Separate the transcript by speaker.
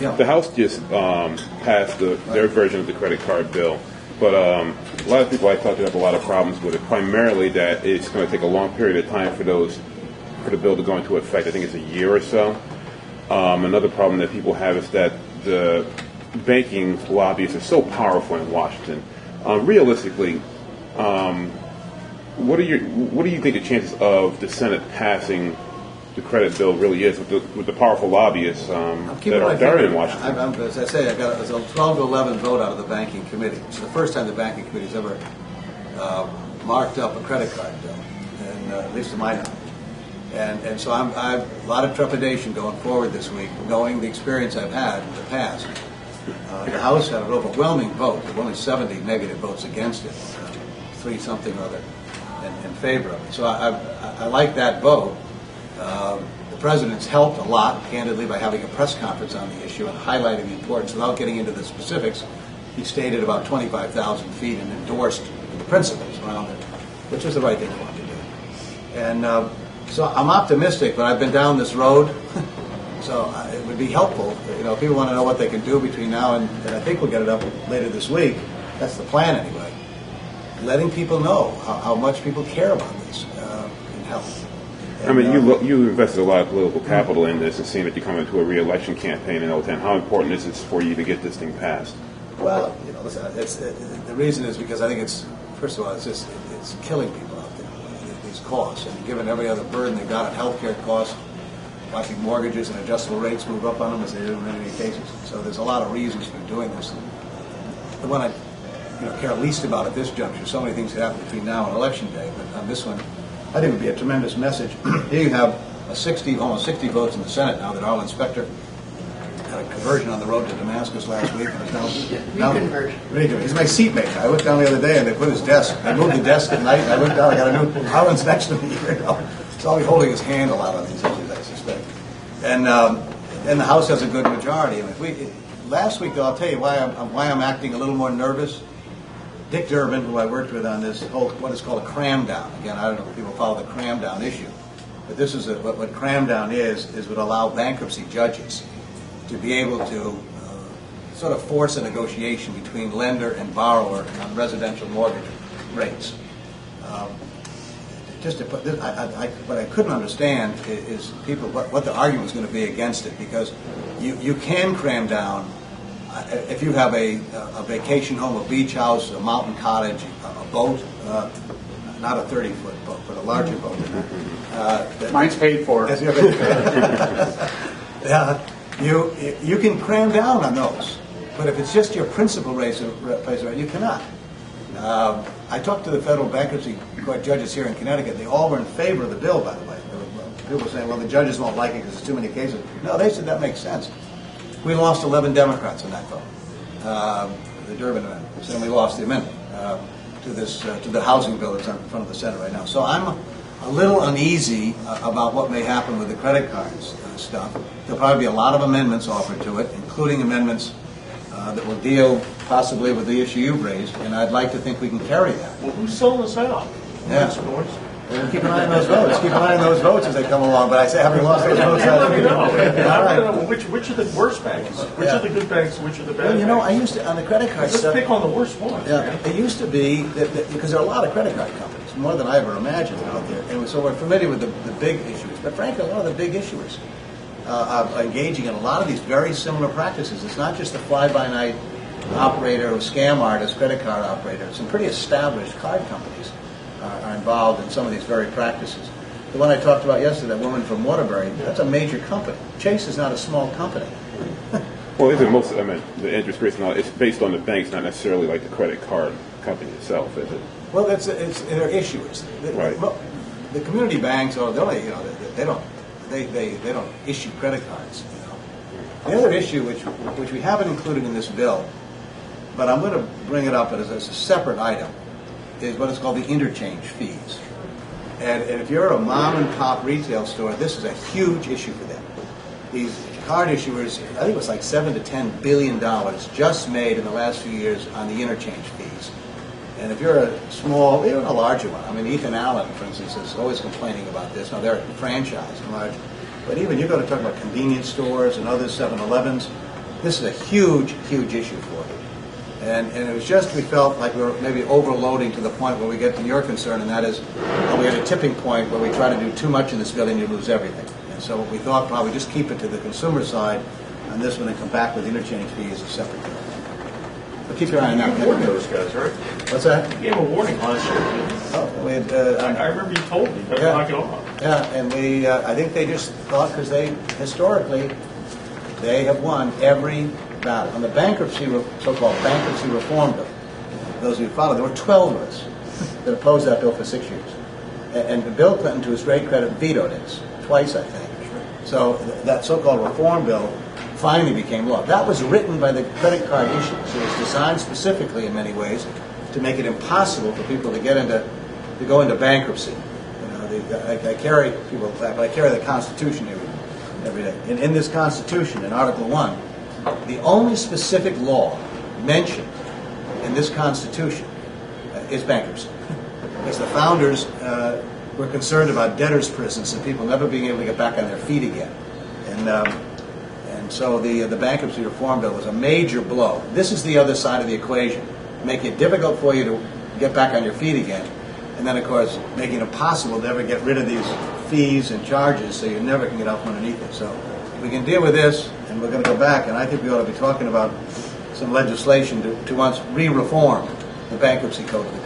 Speaker 1: The House just passed their version of the credit card bill, but a lot of people I talked to have a lot of problems with it. Primarily that it's going to take a long period of time for the bill to go into effect. I think it's a year or so. Another problem that people have is that the banking lobbyists are so powerful in Washington. Realistically, what do you think the chances of the Senate passing the credit bill really is with the powerful lobbyists that are in Washington?
Speaker 2: As I say, I got a 12-11 vote out of the banking committee. It's the first time the banking committee's ever marked up a credit card bill, and at least to my knowledge. And so I've a lot of trepidation going forward this week, knowing the experience I've had in the past. The House had an overwhelming vote. There were only 70 negative votes against it, 3-something or other in favor of it. So I like that vote. The President's helped a lot, candidly, by having a press conference on the issue and highlighting the importance. Without getting into the specifics, he stated about 25,000 feet and endorsed the principles around it, which is the right thing for him to do. And so I'm optimistic, but I've been down this road, so it would be helpful. If people want to know what they can do between now and I think we'll get it up later this week. That's the plan anyway. Letting people know how much people care about this can help.
Speaker 1: I mean, you invested a lot of political capital in this, and seeing that you come into a re-election campaign in 2010. How important is it for you to get this thing passed?
Speaker 2: Well, listen, the reason is because I think first of all, it's killing people out there, these costs, and given every other burden they've got on healthcare costs, watching mortgages and adjustable rates move up on them as they do in many cases. So there's a lot of reasons for doing this. The one I care least about at this juncture, so many things that happen between now and Election Day, but on this one, I think it would be a tremendous message. Here you have almost 60 votes in the Senate now that Arlen Specter had a conversion on the road to Damascus last week.
Speaker 3: Reconversion.
Speaker 2: He's my seatmate. I went down the other day and they put his desk. I moved the desk at night. I went down. I got a new Arlen's next to me. So I'll be holding his hand a lot on these issues, I suspect. And the House has a good majority. And last week, though, I'll tell you why I'm acting a little more nervous. Dick Durbin, who I worked with on this whole, what is called a cram down. Again, I don't know if people follow the cram down issue, but this is what cram down is would allow bankruptcy judges to be able to sort of force a negotiation between lender and borrower on residential mortgage rates. Just to put this, what I couldn't understand is people what the argument was going to be against it, because you can cram down. If you have a vacation home, a beach house, a mountain cottage, a boat, not a 30-foot boat, but a larger boat.
Speaker 3: Mine's paid for.
Speaker 2: You can cram down on those, but if it's just your principal place rate, you cannot. I talked to the federal bankruptcy court judges here in Connecticut. They all were in favor of the bill, by the way. People were saying, well, the judges won't like it because there's too many cases. No, they said that makes sense. We lost 11 Democrats on that vote, the Durbin amendment, and we lost the amendment to the housing bill that's in front of the Senate right now. So I'm a little uneasy about what may happen with the credit cards stuff. There'll probably be a lot of amendments offered to it, including amendments that will deal possibly with the issue you've raised, and I'd like to think we can carry that.
Speaker 4: Well, who's selling us out?
Speaker 2: Yeah. Keep an eye on those votes. Keep an eye on those votes as they come along. But I say, having lost those votes,
Speaker 4: let me know. I don't know which are the worst banks, which are the good banks, which are the bad banks.
Speaker 2: I used to on the credit card
Speaker 4: Let's
Speaker 2: stuff.
Speaker 4: pick on the worst ones.
Speaker 2: Yeah, it used to be that because there are a lot of credit card companies, more than I ever imagined out there, and so we're familiar with the big issuers. But frankly, a lot of the big issuers are engaging in a lot of these very similar practices. It's not just the fly-by-night operator or scam artist, credit card operator. Some pretty established card companies are involved in some of these very practices. The one I talked about yesterday, that woman from Waterbury, that's a major company. Chase is not a small company.
Speaker 1: Well, the interest rates and all, it's based on the banks, not necessarily like the credit card company itself, is it?
Speaker 2: Well, they're issuers.
Speaker 1: Right.
Speaker 2: Well, the community banks, they don't issue credit cards. The other issue, which we haven't included in this bill, but I'm going to bring it up as a separate item, is what is called the interchange fees. And if you're a mom and pop retail store, this is a huge issue for them. These card issuers, I think it was like $7 to $10 billion just made in the last few years on the interchange fees. And if you're a small, even a larger one, I mean, Ethan Allen, for instance, is always complaining about this. Now, they're a franchise and large. But even you go to talk about convenience stores and other 7-Elevens, This is a huge, huge issue for them. And it was just, we felt like we were maybe overloading to the point where we get to your concern, and that is, we had a tipping point where we try to do too much in this bill and you lose everything. And so what we thought, probably just keep it to the consumer side on this one and come back with interchange fees as a separate bill. But keep your eye on that.
Speaker 4: You warned those guys, right?
Speaker 2: What's that?
Speaker 4: You gave a warning last year.
Speaker 2: Oh, we had,
Speaker 4: I remember you told me, but
Speaker 2: Yeah.
Speaker 4: knock it off.
Speaker 2: yeah, and we, I think they just thought, because they, historically, they have won every battle. On the bankruptcy, so-called bankruptcy reform bill, those who followed, there were 12 of us that opposed that bill for 6 years. And Bill Clinton, to his great credit, vetoed it twice, I think. So that so-called reform bill finally became law. That was written by the credit card issuers. It was designed specifically, in many ways, to make it impossible for people to go into bankruptcy. You know, I carry people, but I carry the Constitution every day. And in this Constitution, in Article 1, the only specific law mentioned in this Constitution is bankruptcy. Because the founders were concerned about debtors' prisons and people never being able to get back on their feet again. And so the bankruptcy reform bill was a major blow. This is the other side of the equation, make it difficult for you to get back on your feet again, and then, of course, making it impossible to ever get rid of these fees and charges so you never can get up underneath it. So we can deal with this, and we're going to go back, and I think we ought to be talking about some legislation to once re-reform the bankruptcy code of the